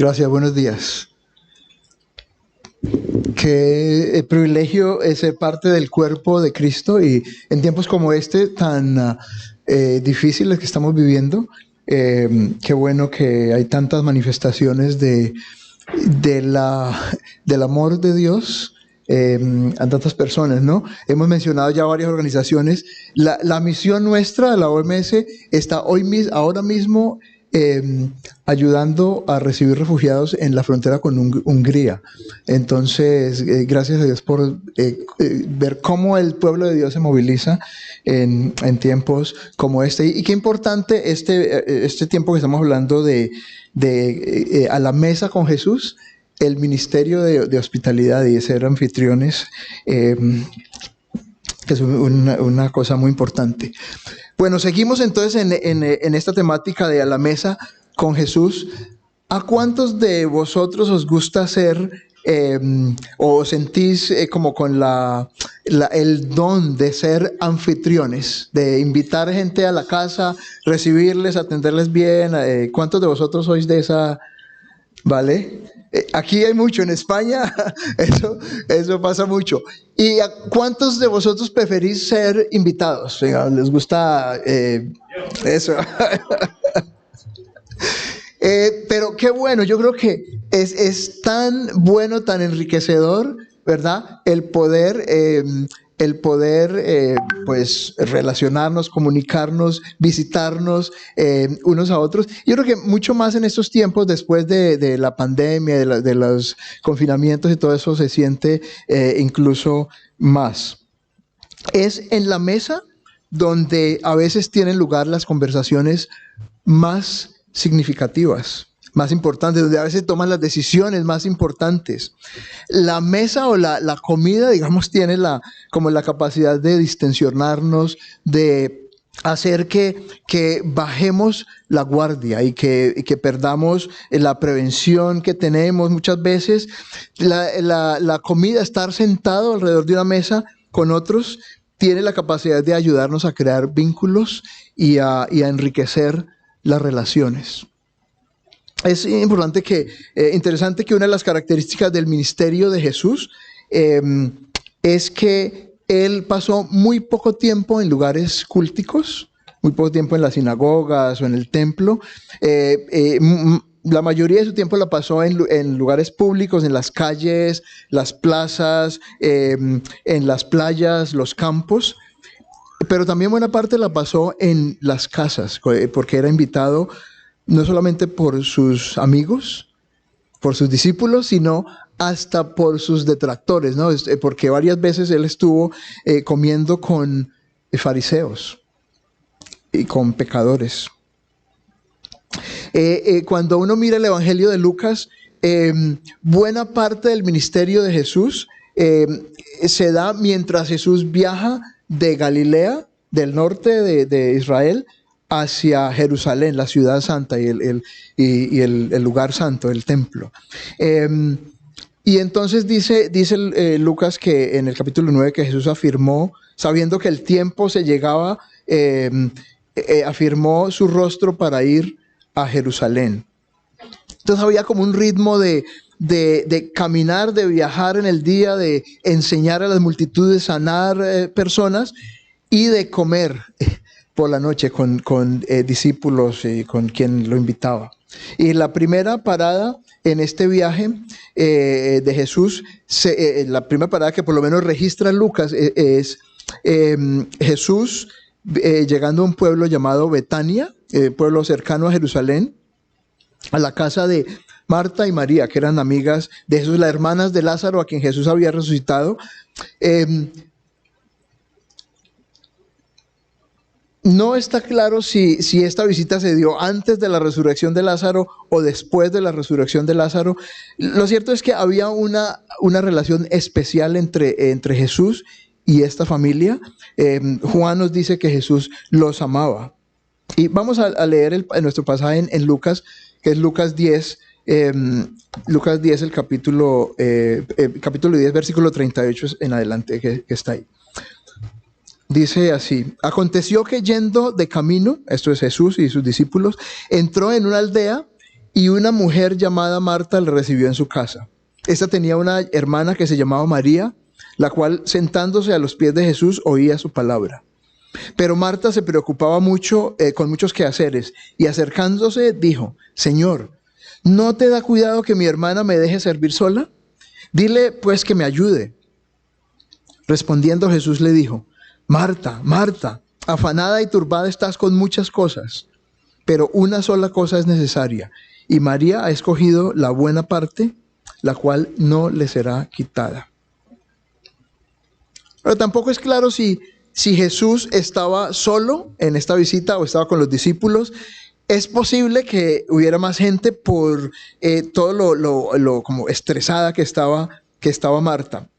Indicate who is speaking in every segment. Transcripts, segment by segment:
Speaker 1: Gracias, buenos días. Qué privilegio es ser parte del cuerpo de Cristo y en tiempos como este tan difíciles que estamos viviendo, qué bueno que hay tantas manifestaciones del amor de Dios a tantas personas, ¿no? Hemos mencionado ya varias organizaciones. La misión nuestra de la OMS está ahora mismo ayudando a recibir refugiados en la frontera con Hungría. Entonces, gracias a Dios por ver cómo el pueblo de Dios se moviliza en tiempos como este. Y qué importante este tiempo que estamos hablando de a la mesa con Jesús, el ministerio de hospitalidad y de ser anfitriones, que es una cosa muy importante. Bueno, seguimos entonces en esta temática de a la mesa con Jesús. ¿A cuántos de vosotros os gusta ser o sentís como con el don de ser anfitriones, de invitar gente a la casa, recibirles, atenderles bien? ¿Cuántos de vosotros sois de esa? ¿Vale? Aquí hay mucho, en España eso pasa mucho. ¿Y a cuántos de vosotros preferís ser invitados? ¿Les gusta eso? Pero qué bueno, yo creo que es tan bueno, tan enriquecedor, ¿verdad? El poder pues relacionarnos, comunicarnos, visitarnos unos a otros. Yo creo que mucho más en estos tiempos, después de la pandemia, de los confinamientos y todo eso, se siente incluso más. Es en la mesa donde a veces tienen lugar las conversaciones más significativas, más importantes, donde a veces toman las decisiones más importantes. La mesa o la comida, digamos, tiene como la capacidad de distensionarnos, de hacer que bajemos la guardia y que perdamos la prevención que tenemos. Muchas veces la comida, estar sentado alrededor de una mesa con otros, tiene la capacidad de ayudarnos a crear vínculos y a enriquecer las relaciones. Es importante interesante que una de las características del ministerio de Jesús es que él pasó muy poco tiempo en lugares culticos, muy poco tiempo en las sinagogas o en el templo. La mayoría de su tiempo la pasó en lugares públicos, en las calles, las plazas, en las playas, los campos. Pero también buena parte la pasó en las casas, porque era invitado no solamente por sus amigos, por sus discípulos, sino hasta por sus detractores, ¿no? Porque varias veces él estuvo comiendo con fariseos y con pecadores. Cuando uno mira el Evangelio de Lucas, buena parte del ministerio de Jesús se da mientras Jesús viaja de Galilea, del norte de Israel, hacia Jerusalén, la ciudad santa y el lugar santo, el templo. Y entonces dice Lucas que en el capítulo 9 que Jesús afirmó, sabiendo que el tiempo se llegaba, afirmó su rostro para ir a Jerusalén. Entonces había como un ritmo de caminar, de viajar en el día, de enseñar a las multitudes, sanar personas y de comer por la noche con discípulos y con quien lo invitaba. Y la primera parada en este viaje de Jesús, la primera parada que por lo menos registra Lucas es Jesús llegando a un pueblo llamado Betania, pueblo cercano a Jerusalén, a la casa de Marta y María, que eran amigas de Jesús, las hermanas de Lázaro, a quien Jesús había resucitado. No está claro si esta visita se dio antes de la resurrección de Lázaro o después de la resurrección de Lázaro. Lo cierto es que había una relación especial entre Jesús y esta familia. Juan nos dice que Jesús los amaba. Y vamos a leer nuestro pasaje en Lucas, que es Lucas 10, el capítulo 10, versículo 38 en adelante, que está ahí. Dice así: aconteció que yendo de camino, esto es Jesús y sus discípulos, entró en una aldea y una mujer llamada Marta le recibió en su casa. Esta tenía una hermana que se llamaba María, la cual sentándose a los pies de Jesús oía su palabra. Pero Marta se preocupaba mucho con muchos quehaceres y acercándose dijo: Señor, ¿no te da cuidado que mi hermana me deje servir sola? Dile pues que me ayude. Respondiendo Jesús le dijo: Marta, Marta, afanada y turbada estás con muchas cosas, pero una sola cosa es necesaria, y María ha escogido la buena parte, la cual no le será quitada. Pero tampoco es claro si Jesús estaba solo en esta visita o estaba con los discípulos. Es posible que hubiera más gente por todo lo como estresada que estaba Marta.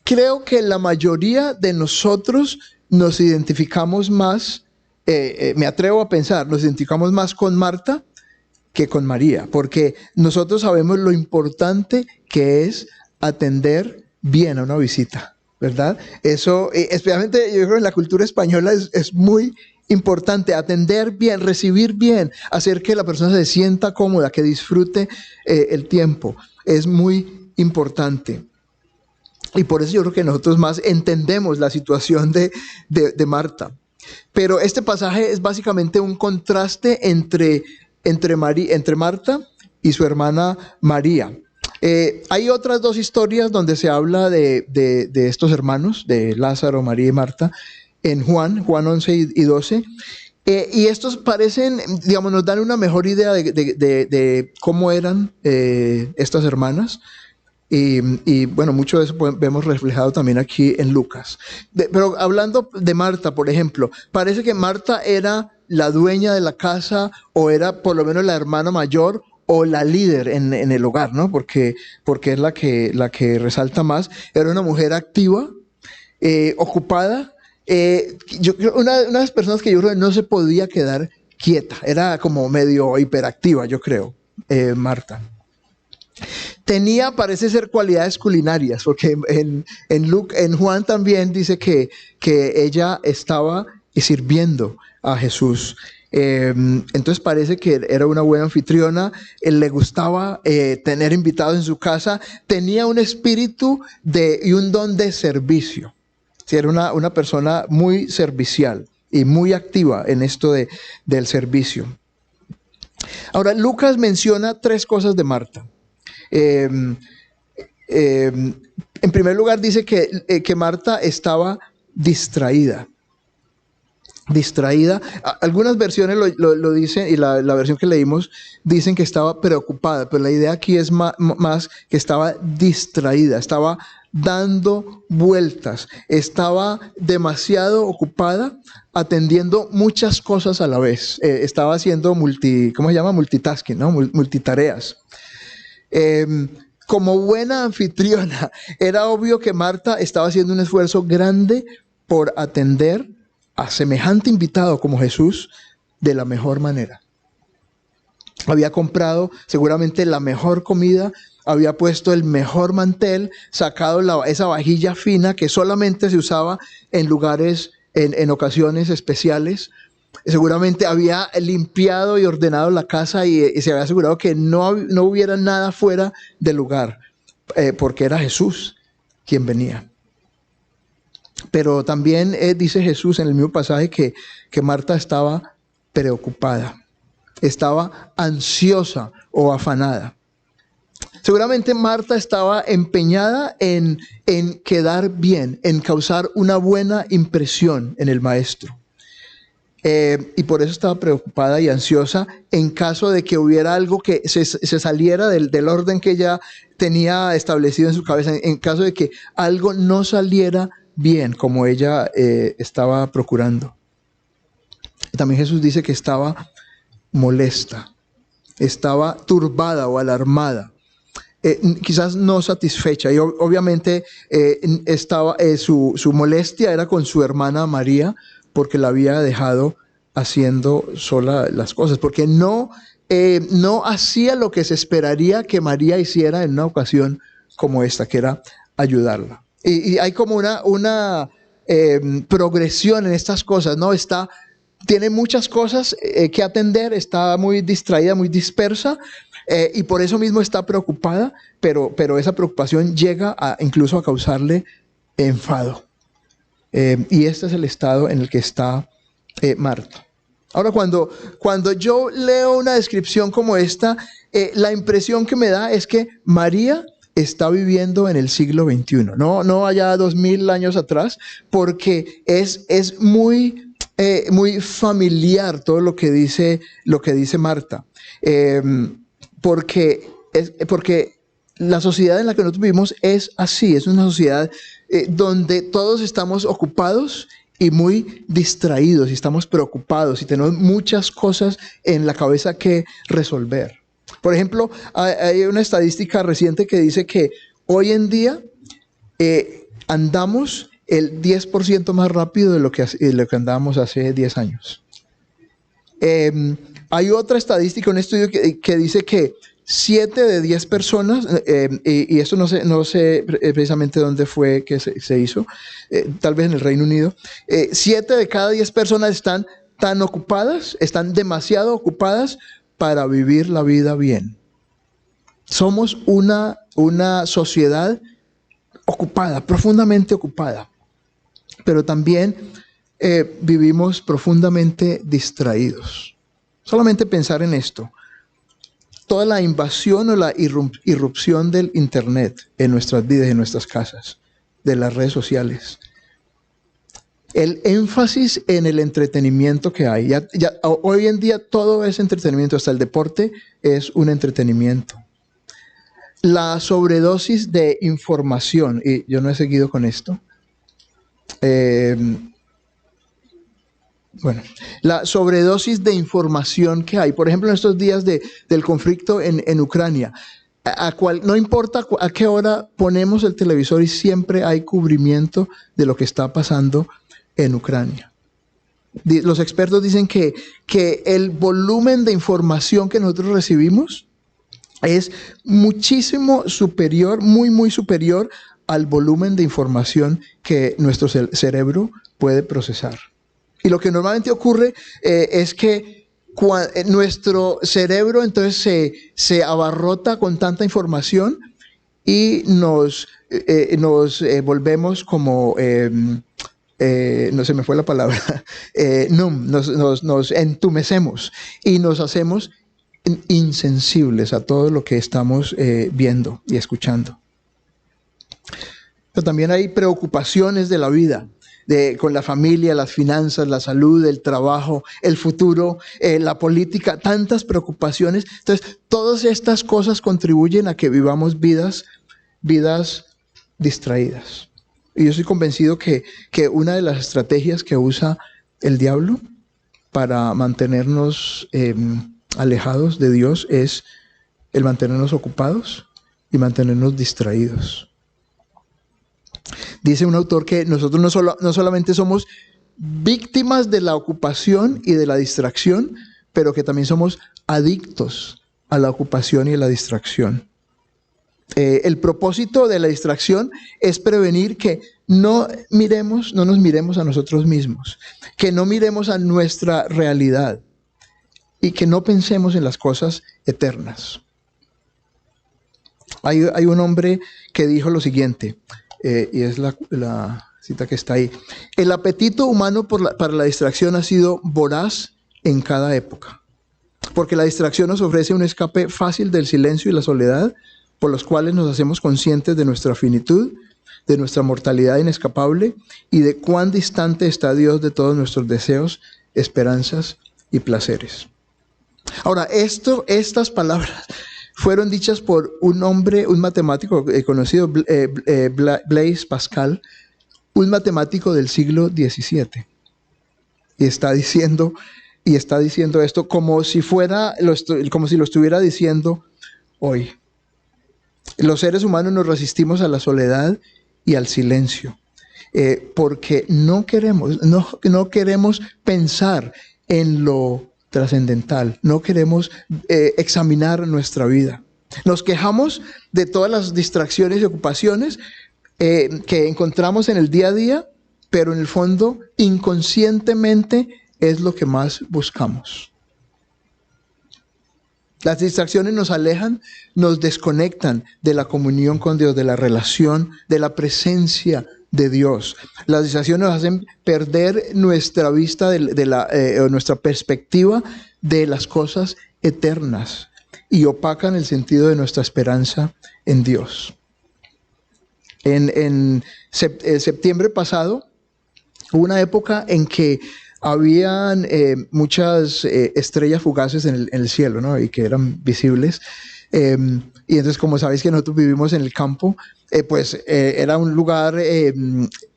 Speaker 1: Creo que la mayoría de nosotros nos identificamos más, me atrevo a pensar, nos identificamos más con Marta que con María, porque nosotros sabemos lo importante que es atender bien a una visita, ¿verdad? Eso, especialmente yo creo que en la cultura española es muy importante atender bien, recibir bien, hacer que la persona se sienta cómoda, que disfrute el tiempo. Es muy importante. Y por eso yo creo que nosotros más entendemos la situación de Marta. Pero este pasaje es básicamente un contraste entre Marta y su hermana María. Hay otras dos historias donde se habla de estos hermanos, de Lázaro, María y Marta, en Juan 11 y 12. Y estos parecen, digamos, nos dan una mejor idea de cómo eran estas hermanas. Y bueno, mucho de eso vemos reflejado también aquí en Lucas. Pero hablando de Marta, por ejemplo, parece que Marta era la dueña de la casa, o era por lo menos la hermana mayor o la líder en el hogar, ¿no? Porque es la que resalta más. Era una mujer activa, ocupada. Una de las personas que yo creo que no se podía quedar quieta, era como medio hiperactiva, yo creo, Marta. Tenía, parece ser, cualidades culinarias, porque en Juan también dice que ella estaba sirviendo a Jesús. Entonces parece que era una buena anfitriona, le gustaba tener invitados en su casa, tenía un espíritu y un don de servicio. Sí, era una persona muy servicial y muy activa en esto del servicio. Ahora, Lucas menciona tres cosas de Marta. En primer lugar dice que Marta estaba distraída. Algunas versiones lo dicen, y la versión que leímos dicen que estaba preocupada, pero la idea aquí es más que estaba distraída, estaba dando vueltas, estaba demasiado ocupada atendiendo muchas cosas a la vez. Estaba haciendo multitasking, ¿no? Multitareas. Como buena anfitriona, era obvio que Marta estaba haciendo un esfuerzo grande por atender a semejante invitado como Jesús de la mejor manera. Había comprado seguramente la mejor comida, había puesto el mejor mantel, sacado esa vajilla fina que solamente se usaba en lugares, en ocasiones especiales. Seguramente había limpiado y ordenado la casa y se había asegurado que no hubiera nada fuera del lugar, porque era Jesús quien venía. Pero también dice Jesús en el mismo pasaje que Marta estaba preocupada, estaba ansiosa o afanada. Seguramente Marta estaba empeñada en quedar bien, en causar una buena impresión en el maestro. Y por eso estaba preocupada y ansiosa en caso de que hubiera algo que se saliera del orden que ella tenía establecido en su cabeza, en caso de que algo no saliera bien como ella estaba procurando. También Jesús dice que estaba molesta, estaba turbada o alarmada, quizás no satisfecha, y obviamente su molestia era con su hermana María, porque la había dejado haciendo sola las cosas, porque no hacía lo que se esperaría que María hiciera en una ocasión como esta, que era ayudarla. Y hay como una progresión en estas cosas, ¿no? Está tiene muchas cosas que atender, está muy distraída, muy dispersa, y por eso mismo está preocupada, pero esa preocupación llega incluso a causarle enfado. Y este es el estado en el que está Marta. Ahora, cuando yo leo una descripción como esta, la impresión que me da es que María está viviendo en el siglo XXI, no allá 2000 años atrás, porque es muy familiar todo lo que dice Marta, porque la sociedad en la que nosotros vivimos es así, es una sociedad donde todos estamos ocupados y muy distraídos, y estamos preocupados y tenemos muchas cosas en la cabeza que resolver. Por ejemplo, hay una estadística reciente que dice que hoy en día andamos el 10% más rápido de lo que andábamos hace 10 años. Hay otra estadística, un estudio que dice que 7 de 10 personas, y esto no sé precisamente dónde fue que se hizo, tal vez en el Reino Unido, 7 de cada 10 personas están tan ocupadas, están demasiado ocupadas para vivir la vida bien. Somos una sociedad ocupada, profundamente ocupada, pero también vivimos profundamente distraídos. Solamente pensar en esto. Toda la invasión o la irrupción del internet en nuestras vidas, en nuestras casas, de las redes sociales. El énfasis en el entretenimiento que hay. Hoy en día todo es entretenimiento, hasta el deporte es un entretenimiento. La sobredosis de información, y yo no he seguido con esto. La sobredosis de información que hay, por ejemplo, en estos días del conflicto en Ucrania, no importa a qué hora ponemos el televisor y siempre hay cubrimiento de lo que está pasando en Ucrania. Los expertos dicen que el volumen de información que nosotros recibimos es muchísimo superior, muy superior al volumen de información que nuestro cerebro puede procesar. Y lo que normalmente ocurre es que nuestro cerebro entonces se abarrota con tanta información y nos volvemos como, no se me fue la palabra, nos entumecemos y nos hacemos insensibles a todo lo que estamos viendo y escuchando. Pero también hay preocupaciones de la vida. Con la familia, las finanzas, la salud, el trabajo, el futuro, la política, tantas preocupaciones. Entonces, todas estas cosas contribuyen a que vivamos vidas distraídas. Y yo estoy convencido que una de las estrategias que usa el diablo para mantenernos alejados de Dios es el mantenernos ocupados y mantenernos distraídos. Dice un autor que nosotros no solamente somos víctimas de la ocupación y de la distracción, pero que también somos adictos a la ocupación y a la distracción. El propósito de la distracción es prevenir que no nos miremos a nosotros mismos, que no miremos a nuestra realidad y que no pensemos en las cosas eternas. Hay un hombre que dijo lo siguiente, y es la cita que está ahí. El apetito humano para la distracción ha sido voraz en cada época, porque la distracción nos ofrece un escape fácil del silencio y la soledad, por los cuales nos hacemos conscientes de nuestra finitud, de nuestra mortalidad inescapable y de cuán distante está Dios de todos nuestros deseos, esperanzas y placeres. Ahora, estas palabras fueron dichas por un hombre, un matemático conocido, Blaise Pascal, un matemático del siglo XVII. Y está diciendo esto como si lo estuviera diciendo hoy. Los seres humanos nos resistimos a la soledad y al silencio, porque no queremos pensar en lo trascendental, no queremos examinar nuestra vida. Nos quejamos de todas las distracciones y ocupaciones que encontramos en el día a día, pero en el fondo inconscientemente es lo que más buscamos. Las distracciones nos alejan, nos desconectan de la comunión con Dios, de la relación, de la presencia de Dios. Las distracciones nos hacen perder nuestra vista, nuestra perspectiva de las cosas eternas y opacan el sentido de nuestra esperanza en Dios. En septiembre pasado hubo una época en que habían muchas estrellas fugaces en el cielo, ¿no? Y que eran visibles. Y entonces, como sabéis que nosotros vivimos en el campo, era un lugar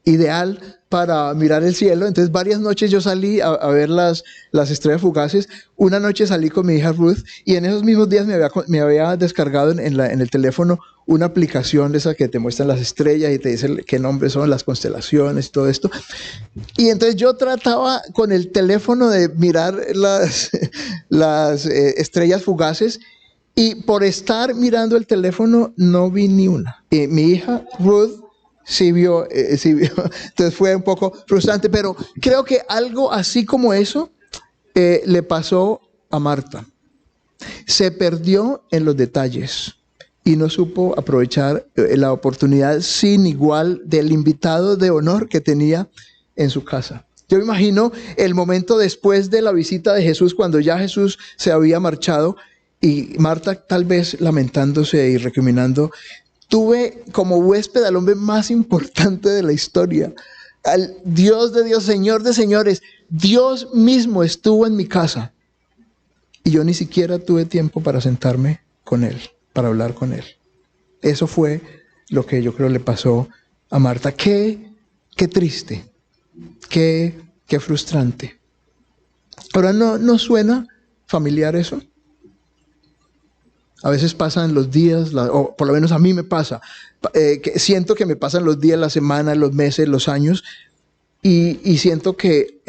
Speaker 1: ideal para mirar el cielo. Entonces, varias noches yo salí a ver las estrellas fugaces. Una noche salí con mi hija Ruth y en esos mismos días me había descargado en el teléfono una aplicación de esa que te muestran las estrellas y te dice qué nombres son, las constelaciones y todo esto. Y entonces yo trataba con el teléfono de mirar las estrellas fugaces y por estar mirando el teléfono no vi ni una. Mi hija Ruth sí vio. Entonces fue un poco frustrante, pero creo que algo así como eso le pasó a Marta. Se perdió en los detalles y no supo aprovechar la oportunidad sin igual del invitado de honor que tenía en su casa. Yo me imagino el momento después de la visita de Jesús, cuando ya Jesús se había marchado y Marta tal vez lamentándose y recriminando: tuve como huésped al hombre más importante de la historia, al Dios de Dios, Señor de señores. Dios mismo estuvo en mi casa y yo ni siquiera tuve tiempo para sentarme con Él, para hablar con Él. Eso fue lo que yo creo le pasó a Marta. Qué triste, qué frustrante. Ahora, ¿no suena familiar eso? A veces pasan los días, o por lo menos a mí me pasa, que siento que me pasan los días, las semanas, los meses, los años, y siento que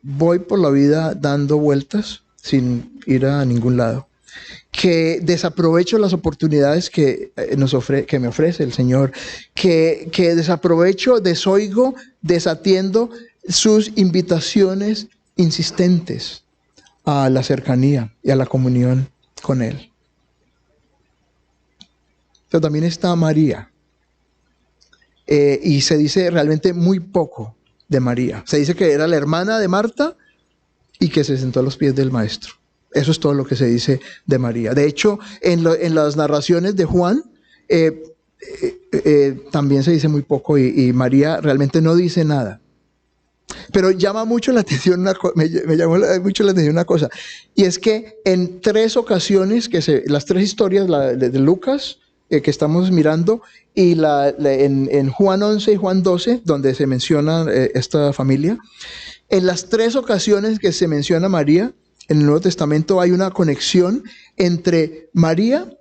Speaker 1: voy por la vida dando vueltas sin ir a ningún lado. Que desaprovecho las oportunidades que me ofrece el Señor, que desaprovecho, desoigo, desatiendo sus invitaciones insistentes a la cercanía y a la comunión con Él. Pero también está María, y se dice realmente muy poco de María. Se dice que era la hermana de Marta y que se sentó a los pies del Maestro. Eso es todo lo que se dice de María. De hecho, en las narraciones de Juan también se dice muy poco y María realmente no dice nada. Pero llama mucho la atención me llamó mucho la atención una cosa, y es que en 3 ocasiones, las 3 historias, la de Lucas, que estamos mirando, y en Juan 11 y Juan 12, donde se menciona esta familia, en las 3 ocasiones que se menciona María, en el Nuevo Testamento hay una conexión entre María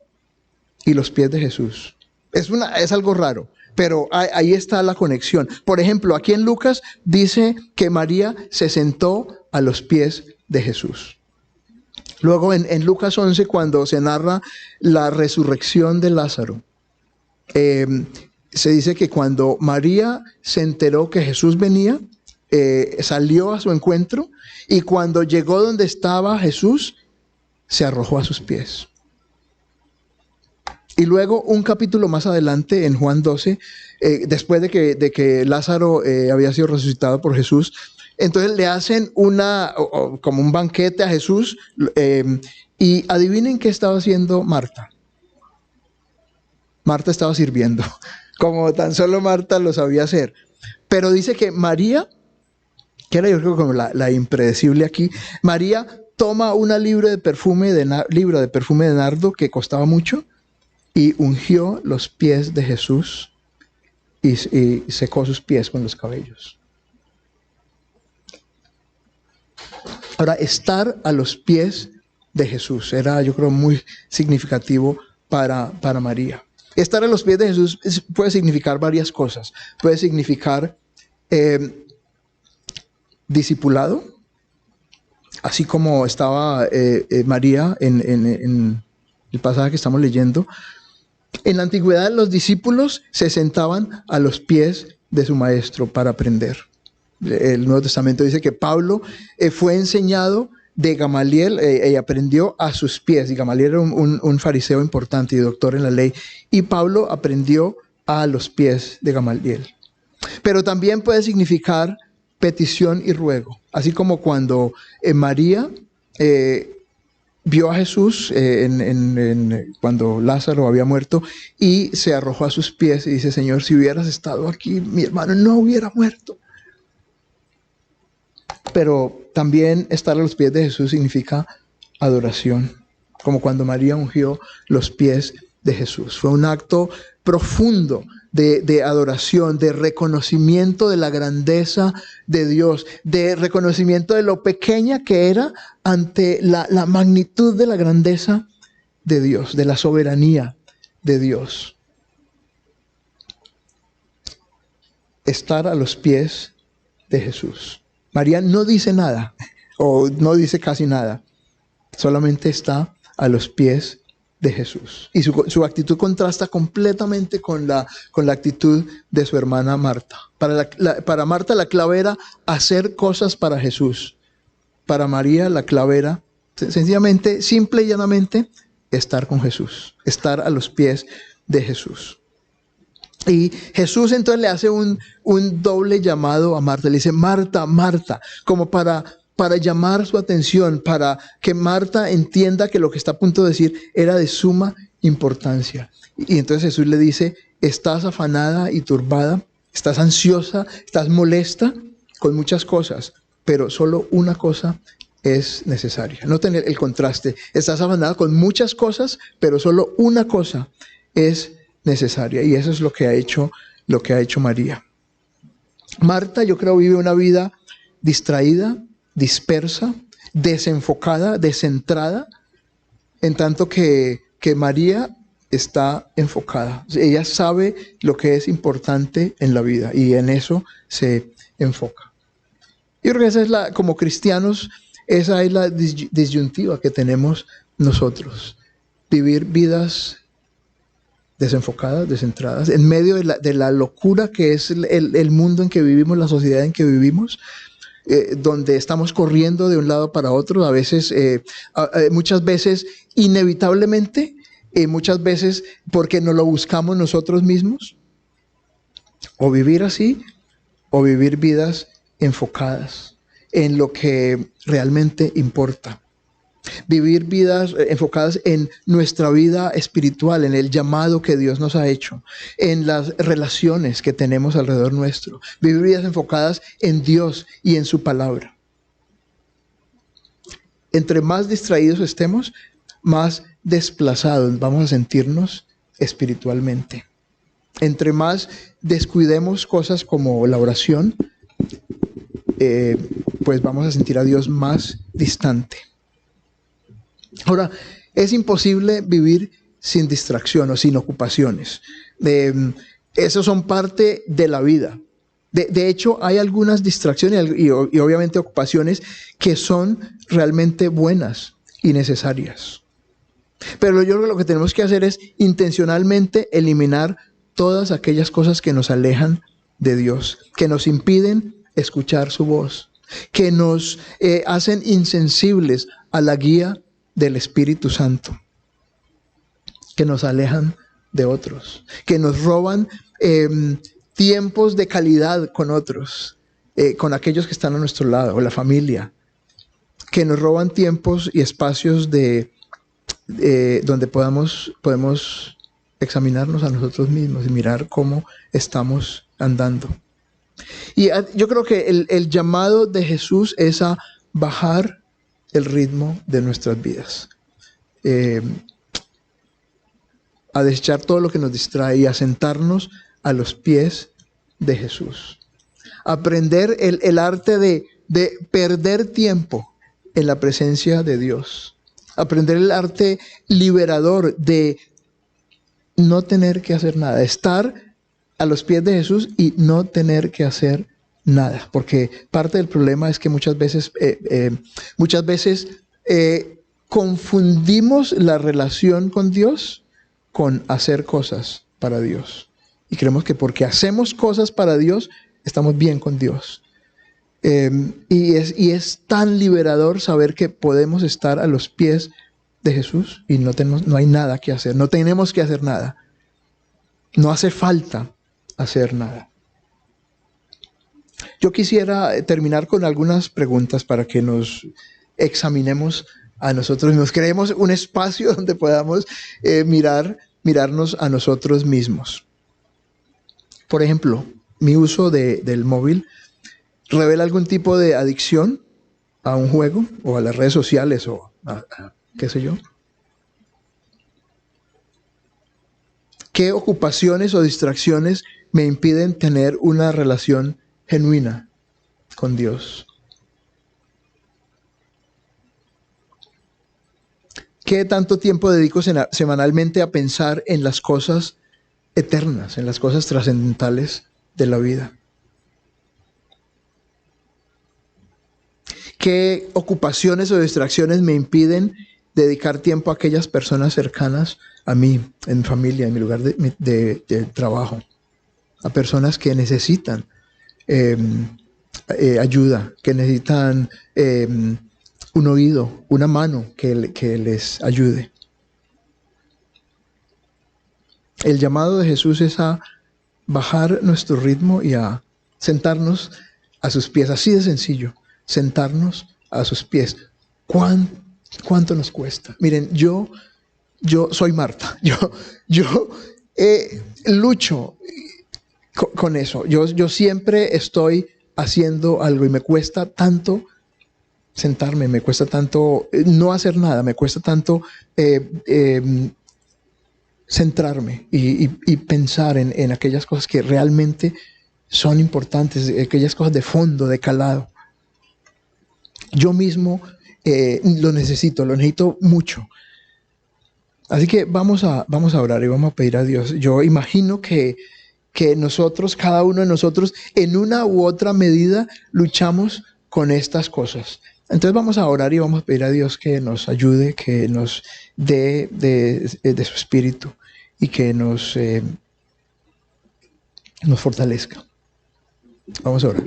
Speaker 1: y los pies de Jesús. Es algo raro, pero ahí está la conexión. Por ejemplo, aquí en Lucas dice que María se sentó a los pies de Jesús. Luego en Lucas 11, cuando se narra la resurrección de Lázaro, se dice que cuando María se enteró que Jesús venía, salió a su encuentro, y cuando llegó donde estaba Jesús, se arrojó a sus pies. Y luego, un capítulo más adelante, en Juan 12, después de que Lázaro había sido resucitado por Jesús, entonces le hacen como un banquete a Jesús, y adivinen qué estaba haciendo Marta. Marta estaba sirviendo, como tan solo Marta lo sabía hacer. Pero dice que María, que era yo creo como la impredecible aquí, María toma una libra de perfume de nardo que costaba mucho y ungió los pies de Jesús y secó sus pies con los cabellos. Ahora, estar a los pies de Jesús era, yo creo, muy significativo para María. Estar a los pies de Jesús puede significar varias cosas. Puede significar discipulado, así como estaba María en el pasaje que estamos leyendo. En la antigüedad, los discípulos se sentaban a los pies de su maestro para aprender. El Nuevo Testamento dice que Pablo fue enseñado de Gamaliel y aprendió a sus pies. Y Gamaliel era un fariseo importante y doctor en la ley. Y Pablo aprendió a los pies de Gamaliel. Pero también puede significar petición y ruego. Así como cuando María vio a Jesús cuando Lázaro había muerto y se arrojó a sus pies y dice: Señor, si hubieras estado aquí, mi hermano no hubiera muerto. Pero también estar a los pies de Jesús significa adoración, como cuando María ungió los pies de Jesús. Fue un acto profundo de adoración, de reconocimiento de la grandeza de Dios, de reconocimiento de lo pequeña que era ante la magnitud de la grandeza de Dios, de la soberanía de Dios. Estar a los pies de Jesús. María no dice nada, o no dice casi nada, solamente está a los pies de Jesús. Y su actitud contrasta completamente con la actitud de su hermana Marta. Para Marta la clave era hacer cosas para Jesús. Para María la clave era sencillamente, simple y llanamente, estar con Jesús, estar a los pies de Jesús. Y Jesús entonces le hace un doble llamado a Marta. Le dice: Marta, Marta, como para llamar su atención, para que Marta entienda que lo que está a punto de decir era de suma importancia. Y entonces Jesús le dice: estás afanada y turbada, estás ansiosa, estás molesta con muchas cosas, pero solo una cosa es necesaria. Noten el contraste. Estás afanada con muchas cosas, pero solo una cosa es necesaria. Y eso es lo que ha hecho María. Marta, yo creo, vive una vida distraída, dispersa, desenfocada, descentrada, en tanto que María está enfocada. Ella sabe lo que es importante en la vida y en eso se enfoca. Yo creo que esa es como cristianos, esa es la disyuntiva que tenemos nosotros. Vivir vidas desenfocadas, descentradas, en medio de la locura que es el mundo en que vivimos, la sociedad en que vivimos, donde estamos corriendo de un lado para otro, a veces, muchas veces inevitablemente, muchas veces porque no lo buscamos nosotros mismos. O vivir así, o vivir vidas enfocadas en lo que realmente importa. Vivir vidas enfocadas en nuestra vida espiritual, en el llamado que Dios nos ha hecho, en las relaciones que tenemos alrededor nuestro. Vivir vidas enfocadas en Dios y en su palabra. Entre más distraídos estemos, más desplazados vamos a sentirnos espiritualmente. Entre más descuidemos cosas como la oración, pues vamos a sentir a Dios más distante. Ahora, es imposible vivir sin distracción o sin ocupaciones. Esos son parte de la vida. De hecho, hay algunas distracciones y obviamente ocupaciones que son realmente buenas y necesarias. Pero yo creo que lo que tenemos que hacer es intencionalmente eliminar todas aquellas cosas que nos alejan de Dios, que nos impiden escuchar su voz, que nos hacen insensibles a la guía del Espíritu Santo, que nos alejan de otros, que nos roban tiempos de calidad con otros, con aquellos que están a nuestro lado, o la familia, que nos roban tiempos y espacios donde podemos examinarnos a nosotros mismos y mirar cómo estamos andando. Y yo creo que el llamado de Jesús es a bajar el ritmo de nuestras vidas, a desechar todo lo que nos distrae y a sentarnos a los pies de Jesús. Aprender el arte de perder tiempo en la presencia de Dios. Aprender el arte liberador de no tener que hacer nada, estar a los pies de Jesús y no tener que hacer nada, porque parte del problema es que muchas veces confundimos la relación con Dios con hacer cosas para Dios. Y creemos que porque hacemos cosas para Dios, estamos bien con Dios. Y es tan liberador saber que podemos estar a los pies de Jesús y no hay nada que hacer, no tenemos que hacer nada. No hace falta hacer nada. Yo quisiera terminar con algunas preguntas para que nos examinemos a nosotros mismos. Creemos un espacio donde podamos mirarnos a nosotros mismos. Por ejemplo, mi uso del móvil revela algún tipo de adicción a un juego o a las redes sociales o a qué sé yo. ¿Qué ocupaciones o distracciones me impiden tener una relación genuina con Dios? ¿Qué tanto tiempo dedico semanalmente a pensar en las cosas eternas, en las cosas trascendentales de la vida? ¿Qué ocupaciones o distracciones me impiden dedicar tiempo a aquellas personas cercanas a mí, en mi familia, en mi lugar de trabajo? A personas que necesitan ayuda, que necesitan un oído, una mano que les ayude. El llamado de Jesús es a bajar nuestro ritmo y a sentarnos a sus pies, así de sencillo, sentarnos a sus pies. ¿Cuánto nos cuesta? Miren, yo soy Marta, yo lucho con eso. Yo siempre estoy haciendo algo y me cuesta tanto sentarme, me cuesta tanto no hacer nada, me cuesta tanto centrarme y pensar en aquellas cosas que realmente son importantes, aquellas cosas de fondo, de calado. Yo mismo lo necesito mucho. Así que vamos a orar y vamos a pedir a Dios. Yo imagino que nosotros, cada uno de nosotros, en una u otra medida, luchamos con estas cosas. Entonces vamos a orar y vamos a pedir a Dios que nos ayude, que nos dé de su espíritu y que nos fortalezca. Vamos a orar.